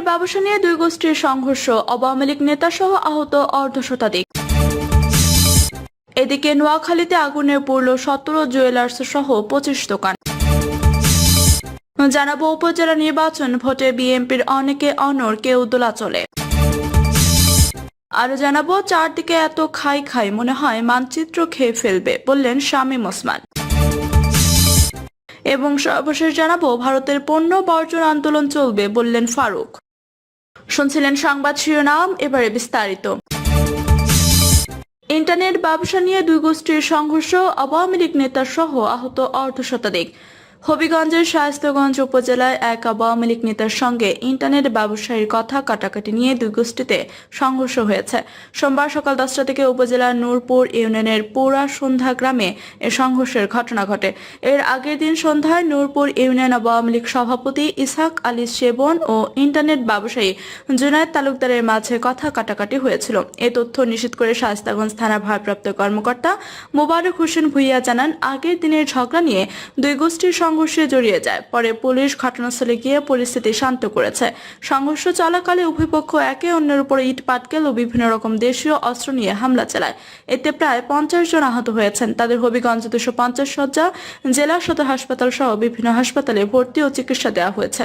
ব্যবসা নিয়ে দুই গোষ্ঠীর সংঘর্ষ, আওয়ামী লীগ নেতা সহ আহত অর্ধশতাধিক। এদিকে নোয়াখালীতে আগুনে পুড়ল 17 জুয়েলার্স সহ 25 দোকান। জানাবো উপজেলা নির্বাচন ভোটে বিএনপির অনেকে অনড়, কেউ দোলাচলে। আরো জানাবো চারদিকে এত খাই খাই মনে হয় মানচিত্র খেয়ে ফেলবে, বললেন শামীম ওসমান। এবং সর্বশেষ জানাবো ভারতের পণ্য বর্জন আন্দোলন চলবে, বললেন ফারুক। শুনছিলেন সংবাদ শিরোনাম, এবারে বিস্তারিত। ইন্টারনেট ব্যবসা নিয়ে দুই গোষ্ঠীর সংঘর্ষ, আওয়ামী লীগ নেতা সহ আহত অর্ধশতাধিক। হবিগঞ্জের শায়েস্তাগঞ্জ উপজেলায় এক আওয়ামী লীগ নেতার সঙ্গে ইন্টারনেট ব্যবসায়ীর কথা কাটাকাটি নিয়ে দুই গোষ্ঠীতে সংঘর্ষ হয়েছে। সোমবার সকাল 10টা থেকে উপজেলার নূরপুর ইউনিয়নের পুরা সন্ধ্যা গ্রামে এ সংঘর্ষের ঘটনা ঘটে। এর আগের দিন সন্ধ্যায় নূরপুর ইউনিয়ন আওয়ামী লীগ সভাপতি ইসহাক আলী সেবন ও ইন্টারনেট ব্যবসায়ী জুনায়েদ তালুকদারের মাঝে কথা কাটাকাটি হয়েছিল। এ তথ্য নিশ্চিত করে শায়েস্তাগঞ্জ থানার ভারপ্রাপ্ত কর্মকর্তা মোবারক হোসেন ভুইয়া জানান, আগের দিনের ঝগড়া নিয়ে দুই গোষ্ঠীর সংঘর্ষে জড়িয়ে যায়। পরে পুলিশ ঘটনাস্থলে গিয়ে পরিস্থিতি শান্ত করেছে। সংঘর্ষ চলাকালে উভয় পক্ষ একে অন্যের উপর ইট পাটকেল ও বিভিন্ন রকম দেশীয় অস্ত্র নিয়ে হামলা চালায়। এতে প্রায় 50 জন আহত হয়েছেন। তাদের হবিগঞ্জ 250 শয্যা জেলা সদর হাসপাতাল সহ বিভিন্ন হাসপাতালে ভর্তি ও চিকিৎসা দেওয়া হয়েছে।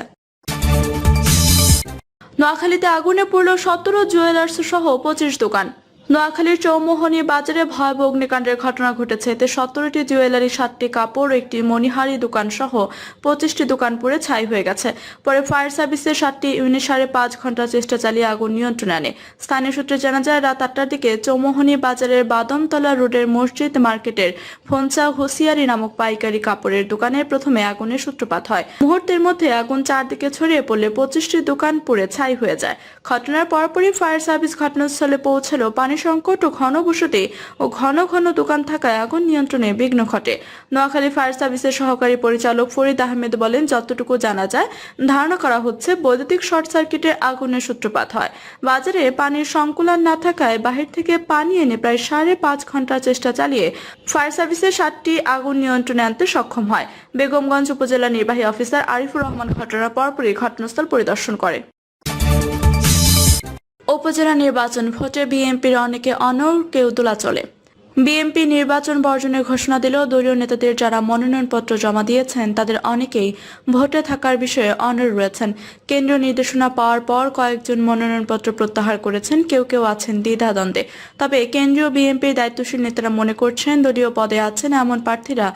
নোয়াখালীতে আগুনে পুড়ল 17 জুয়েলার্স সহ 25 দোকান। নোয়াখালীর চৌমোহনী বাজারে ভয়াবহ অগ্নিকাণ্ডের ঘটনা ঘটেছে। এতে 17টি জুয়েলারি, 7টি কাপড়, একটি মণিহারি দোকান সহ 25টি দোকান পুড়ে ছাই হয়ে গেছে। পরে ফায়ার সার্ভিসের 7টি ইউনিট 5.5 ঘন্টা চেষ্টা চালিয়ে আগুন নিয়ন্ত্রণে আনে। স্থানীয় সূত্রে জানা যায়, রাত 8টার দিকে চৌমোহনী বাজারের বাদমতলা রোডের মসজিদ মার্কেটের ফোনচা হুঁশিয়ারি নামক পাইকারি কাপড়ের দোকানে প্রথমে আগুনের সূত্রপাত হয়। মুহূর্তের মধ্যে আগুন চারদিকে ছড়িয়ে পড়লে 25টি দোকান পুড়ে ছাই হয়ে যায়। ঘটনার পরপরই ফায়ার সার্ভিস ঘটনাস্থলে পৌঁছালো। পানি সংকট ও ঘনবসতি ও ঘন ঘন দোকান থাকায় আগুন নিয়ন্ত্রণে বিঘ্ন ঘটে। নোয়াখালী ফায়ার সার্ভিসের সহকারী পরিচালক ফরিদ আহমেদ বলেন, যতটুকু জানা যায় ধারণা করা হচ্ছে বৈদ্যুতিক শর্ট সার্কিটে আগুনের সূত্রপাত হয়। বাজারে পানির সংকুলান না থাকায় বাহির থেকে পানি এনে প্রায় 5.5 ঘন্টা চেষ্টা চালিয়ে ফায়ার সার্ভিসের 7টি আগুন নিয়ন্ত্রণে আনতে সক্ষম হয়। বেগমগঞ্জ উপজেলা নির্বাহী অফিসার আরিফুর রহমান ঘটনার পরপরই ঘটনাস্থল পরিদর্শন করেন। উপজেলা নির্বাচন ভোটে বিএনপির অনেকে অনড়, কেউ দোলাচলে। বিএনপি নির্বাচন বর্জনের ঘোষণা দিলেও দলীয় নেতাদের যারা মনোনয়নপত্র জমা দিয়েছেন তাদের অনেকেই ভোটে থাকার বিষয়ে অনড় রয়েছেন। কেন্দ্রীয় নির্দেশনা পাওয়ার পর কয়েকজন মনোনয়নপত্র প্রত্যাহার করেছেন, কেউ কেউ আছেন দ্বিধাদ্বন্দ্বে। তবে কেন্দ্রীয় বিএনপির দায়িত্বশীল নেতারা মনে করছেন দলীয় পদে আছেন এমন প্রার্থীরা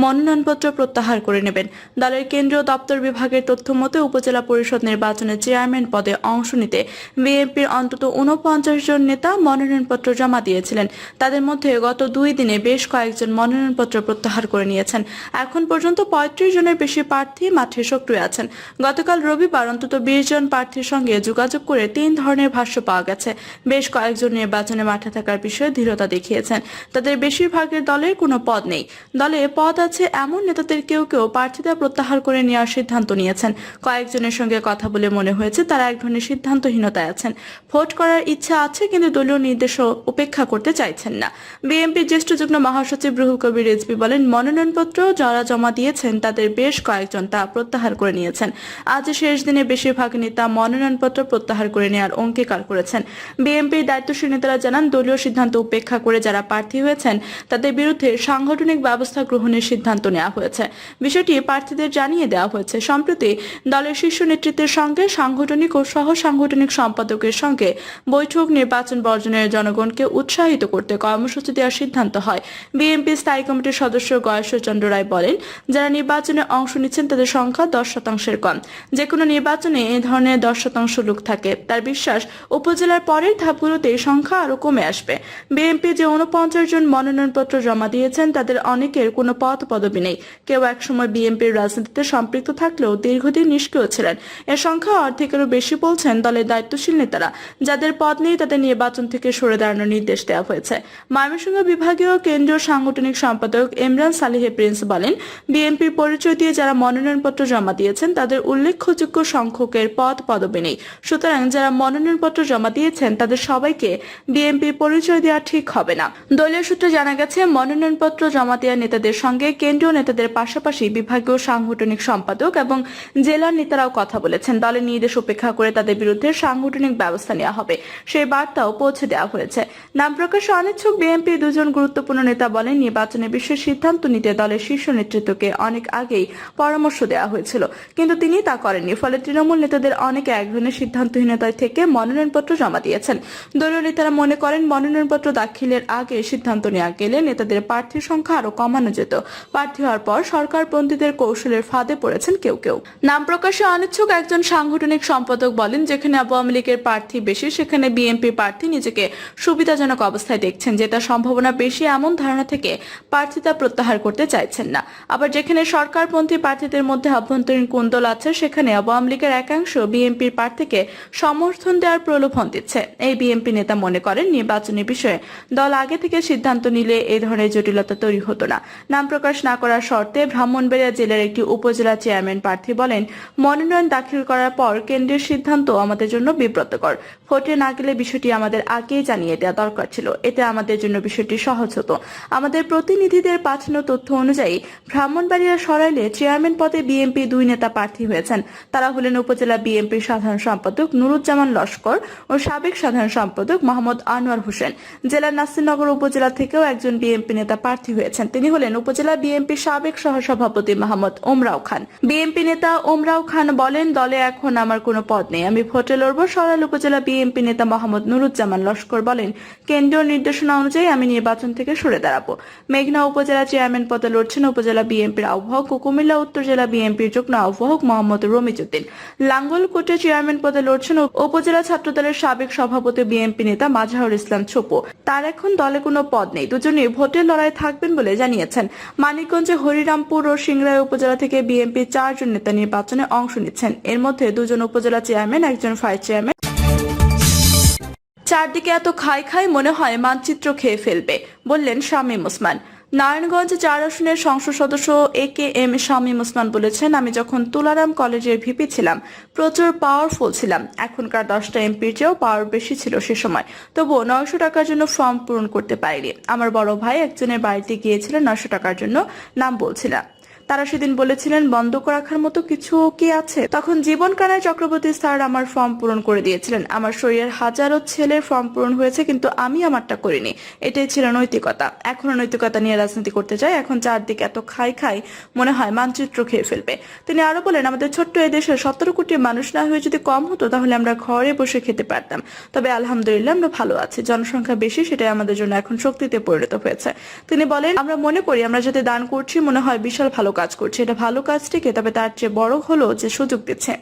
মনোনয়নপত্র প্রত্যাহার করে নেবেন। দলের কেন্দ্রীয় দপ্তর বিভাগের তথ্য মতে উপজেলা পরিষদ নির্বাচনে চেয়ারম্যান পদে অংশ নিতে বিএনপির অন্তত 49 জন নেতা মনোনয়নপত্র জমা দিয়েছিলেন। তাদের মধ্যে গত 2 দিনে বেশ কয়েকজন মনোনয়নপত্র প্রত্যাহার করে নিয়েছেন। এখন পর্যন্ত 35 জনের বেশি প্রার্থী মাঠে সক্রিয় আছেন। গতকাল রবিবার অন্তত 20 জন প্রার্থীর সঙ্গে যোগাযোগ করে 3 ধরনের ভাষ্য পাওয়া গেছে। বেশ কয়েকজন নির্বাচনে মাঠে থাকার বিষয়ে দৃঢ়তা দেখিয়েছেন। তাদের বেশিরভাগের দলের কোনো পদ নেই। দলে পদ আছে এমন নেতাদের কেউ কেউ প্রার্থীদের প্রত্যাহার করে নেওয়ার সিদ্ধান্ত নিয়েছেন। কয়েকজনের সঙ্গে কথা বলে মনে হয়েছে তারা এক ধরনের সিদ্ধান্তহীনতায় আছেন। ভোট করার ইচ্ছা আছে কিন্তু দলীয় নির্দেশ উপেক্ষা করতে চাইছেন না। বিএনপির জ্যেষ্ঠ যুগ্ম মহাসচিব রুহুল কবির রিজভী বলেন, মনোনয়নপত্র যারা জমা দিয়েছেন তাদের বেশ কয়েকজন তা প্রত্যাহার করে নিয়েছেন। আজ শেষ দিনে বেশিরভাগ নেতা মনোনয়নপত্র প্রত্যাহার করে নেওয়ার অঙ্গীকার করেছেন। বিএনপির দায়িত্বশীল নেতারা জানান, দলীয় সিদ্ধান্ত উপেক্ষা করে যারা প্রার্থী হয়েছেন তাদের বিরুদ্ধে সাংগঠনিক ব্যবস্থা গ্রহণের সিদ্ধান্ত নেওয়া হয়েছে। বিষয়টি প্রার্থীদের জানিয়ে দেওয়া হয়েছে। সম্প্রতি দলের শীর্ষ নেতৃত্বের সঙ্গে সাংগঠনিক ও সহ সাংগঠনিক সম্পাদকের সঙ্গে বৈঠক নির্বাচন বর্জনের জনগণকে উৎসাহিত করতে কর্মসূচি দেওয়ার সিদ্ধান্ত হয়। বিএনপি স্থায়ী কমিটির সদস্য গয়েশ্বর চন্দ্র রায় বলেন, যারা নির্বাচনে অংশ নিচ্ছেন তাদের সংখ্যা 10% কম। যে কোনো নির্বাচনে এ ধরনের 10% লোক থাকে। তার বিশ্বাস উপজেলার পরের ধাপগুলোতে সংখ্যা আরো কমে আসবে। বিএনপি যে 49 জন মনোনয়নপত্র জমা দিয়েছেন তাদের অনেকের কোনো পদ পদবি নেই। কেউ একসময় বিএনপির রাজনীতিতে সম্পৃক্ত থাকলেও দীর্ঘদিন নিষ্ক্রিয় ছিলেন। এর সংখ্যা অর্ধেকেরও বেশি বলছেন দলের দায়িত্বশীল নেতারা। যাদের পদ নেই তাদের নির্বাচন থেকে সরে দাঁড়ানোর নির্দেশ দেওয়া হয়েছে। ময়মনসিংহ ময়মনসিংহ বিভাগীয় কেন্দ্রীয় সাংগঠনিক সম্পাদক ইমরান সালেহে প্রিন্স বলেন, বিএনপির পরিচয় দিয়ে যারা মনোনয়নপত্র জমা দিয়েছেন তাদের উল্লেখযোগ্য সংখ্যকের পদবি নেই। সুতরাং যারা মনোনয়নপত্র জমা দিয়েছেন তাদের সবাইকে বিএনপির পরিচয় দেওয়া ঠিক হবে না। দলীয় সূত্রে জানা গেছে, মনোনয়নপত্র জমা দেওয়া নেতাদের সঙ্গে কেন্দ্রীয় নেতাদের পাশাপাশি বিভাগীয় সাংগঠনিক সম্পাদক এবং জেলার নেতারাও কথা বলেছেন। দলের নির্দেশ উপেক্ষা করে তাদের বিরুদ্ধে সাংগঠনিক ব্যবস্থা নেওয়া হবে, সেই বার্তাও পৌঁছে দেওয়া হয়েছে। নাম প্রকাশে অনিচ্ছুক বিএনপির দুজন গুরুত্বপূর্ণ নেতা বলেন, নির্বাচনের বিষয়ে সিদ্ধান্ত নিতে দলের শীর্ষ নেতৃত্বকে অনেক আগেই পরামর্শ দেওয়া হয়েছিল, কিন্তু তিনি তা করেননি। ফলে তৃণমূল নেতাদের অনেকে এক ধরনের সিদ্ধান্তহীনতায় থেকে মনোনয়নপত্র জমা দিয়েছেন। দলীয় নেতারা মনে করেন, মনোনয়নপত্র দাখিলের আগে সিদ্ধান্ত নেওয়া গেলে নেতাদের প্রার্থীর সংখ্যা আরো কমানো যেত। প্রার্থী হওয়ার পর সরকারপন্থীদের কৌশলের ফাঁদে পড়েছেন কেউ কেউ। নাম প্রকাশে অনিচ্ছুক একজন সাংগঠনিক সম্পাদক বলেন, যেখানে আওয়ামী লীগের প্রার্থী বেশি সেখানে বিএনপি প্রার্থী নিজেকে সুবিধাজনক অবস্থায় দেখছেন, যেটা সম্ভাবনা বেশি এমন ধারণা থেকে প্রার্থিতা প্রত্যাহার করতে চাইছেন না। আবার যেখানে সরকারপন্থী প্রার্থীদের মধ্যে অভ্যন্তরীণ কোন্দল আছে সেখানে আওয়ামী লীগের একাংশ বিএনপির প্রার্থীকে সমর্থন দেওয়ার প্রলোভন দিচ্ছে। এই বিএনপি নেতা মনে করেন, নির্বাচনী বিষয়ে দল আগে থেকে সিদ্ধান্ত নিলে এই ধরনের জটিলতা তৈরি হতো না। নাম প্রকাশ না করার শর্তে ব্রাহ্মণবাড়িয়া জেলার একটি উপজেলা চেয়ারম্যান প্রার্থী বলেন, মনোনয়ন দাখিল করার পর কেন্দ্রের সিদ্ধান্ত আমাদের জন্য বিব্রতকর। ভোটে না গেলে বিষয়টি আমাদের আগেই জানিয়ে দেওয়া দরকার ছিল, এতে আমাদের জন্য বিষয়টি সহজ হতো। আমাদের প্রতিনিধিদের পাঠানো তথ্য অনুযায়ী ব্রাহ্মণবাড়িয়া সরাইলে চেয়ারম্যান পদে বিএনপি 2 নেতা প্রার্থী হয়েছেন। তারা হলেন উপজেলা বিএনপির সাধারণ সম্পাদক নুরুজ্জামান লস্কর ও সাবেক সাধারণ সম্পাদক মোহাম্মদ আনোয়ার হোসেন। জেলার নাসিরনগর উপজেলা থেকেও একজন বিএনপি নেতা প্রার্থী হয়েছেন, তিনি হলেন উপজেলা বিএনপির সাবেক সহসভাপতি মোহাম্মদ ওমরাও খান। বিএনপি নেতা ওমরাও খান বলেন, দলে এখন আমার কোনো পদ নেই, আমি ভোটে লড়ব। সরাইল উপজেলা বিএনপি নেতা মোহাম্মদ নুরুজ্জামান লস্কর বলেন, কেন্দ্রীয় নির্দেশনা অনুযায়ী আমি নির্বাচন থেকে সরে দাঁড়াবো। মেঘনা উপজেলা চেয়ারম্যান পদে লড়ছেন উপজেলা বিএনপির আহ্বায়ক ও কুমিল্লা উত্তর জেলা বিএনপির যুগ্ম আহ্বায়ক মোহাম্মদ রমিজউদ্দিন। লাঙ্গলকোটে চেয়ারম্যান পদে লড়ছেন উপজেলা ছাত্রদলের সাবেক সভাপতি বিএনপি নেতা মাজহারুল ইসলাম ছোপো। তার এখন দলে কোনো পদ নেই, দুজনেই ভোটের লড়াই থাকবেন বলে জানিয়েছেন। মানিকগঞ্জে হরিরামপুর ও সিংড়াই উপজেলা থেকে বিএনপি 4 জন নেতা নির্বাচনে অংশ নিচ্ছেন। এর মধ্যে 2 জন উপজেলা চেয়ারম্যান, একজন ভাইস চেয়ারম্যান। চারদিকে এত খাই মনে হয় মানচিত্র খেয়ে ফেলবে, বললেন শামীম ওসমান। নারায়ণগঞ্জ 4 আসনের সংসদ সদস্য AKM শামীম ওসমান বলেছেন, আমি যখন তুলারাম কলেজের ভিপি ছিলাম প্রচুর পাওয়ারফুল ছিলাম। এখনকার 10টা এমপির চেয়েও পাওয়ার বেশি ছিল সে সময়, তবুও 900 টাকার জন্য ফর্ম পূরণ করতে পারিনি। আমার বড় ভাই একজনের বাড়িতে গিয়েছিলেন 900 টাকার জন্য, নাম বলছিলাম। তারা সেদিন বলেছিলেন, বন্ধ রাখার মতো কিছু কি আছে? তখন জীবন কানাই চক্রবর্তী স্যার আমার ফর্ম পূরণ করে দিয়েছিলেন। আমার শরীরের হাজারো ছেলের ফর্ম পূরণ হয়েছে, কিন্তু আমি আমারটা করিনি। এটাই ছিল নৈতিকতা। এখনো নৈতিকতা নিয়ে রাজনীতি করতে চাই। এখন চারদিকে এত খাই মনে হয় মানচিত্র খেয়ে ফেলবে। তিনি আরো বলেন, আমাদের ছোট্ট এই দেশে 17 কোটি মানুষ না হয়ে যদি কম হতো তাহলে আমরা ঘরে বসে খেতে পারতাম। তবে আলহামদুলিল্লাহ আমরা ভালো আছি। জনসংখ্যা বেশি, সেটাই আমাদের জন্য এখন শক্তিতে পরিণত হয়েছে। তিনি বলেন, আমরা মনে করি আমরা যাতে দান করছি মনে হয় বিশাল ভালো কাজ করছে। এটা ভালো কাজ ঠিকই, তবে তার চেয়ে বড় হলো যে সুযোগ দিচ্ছে।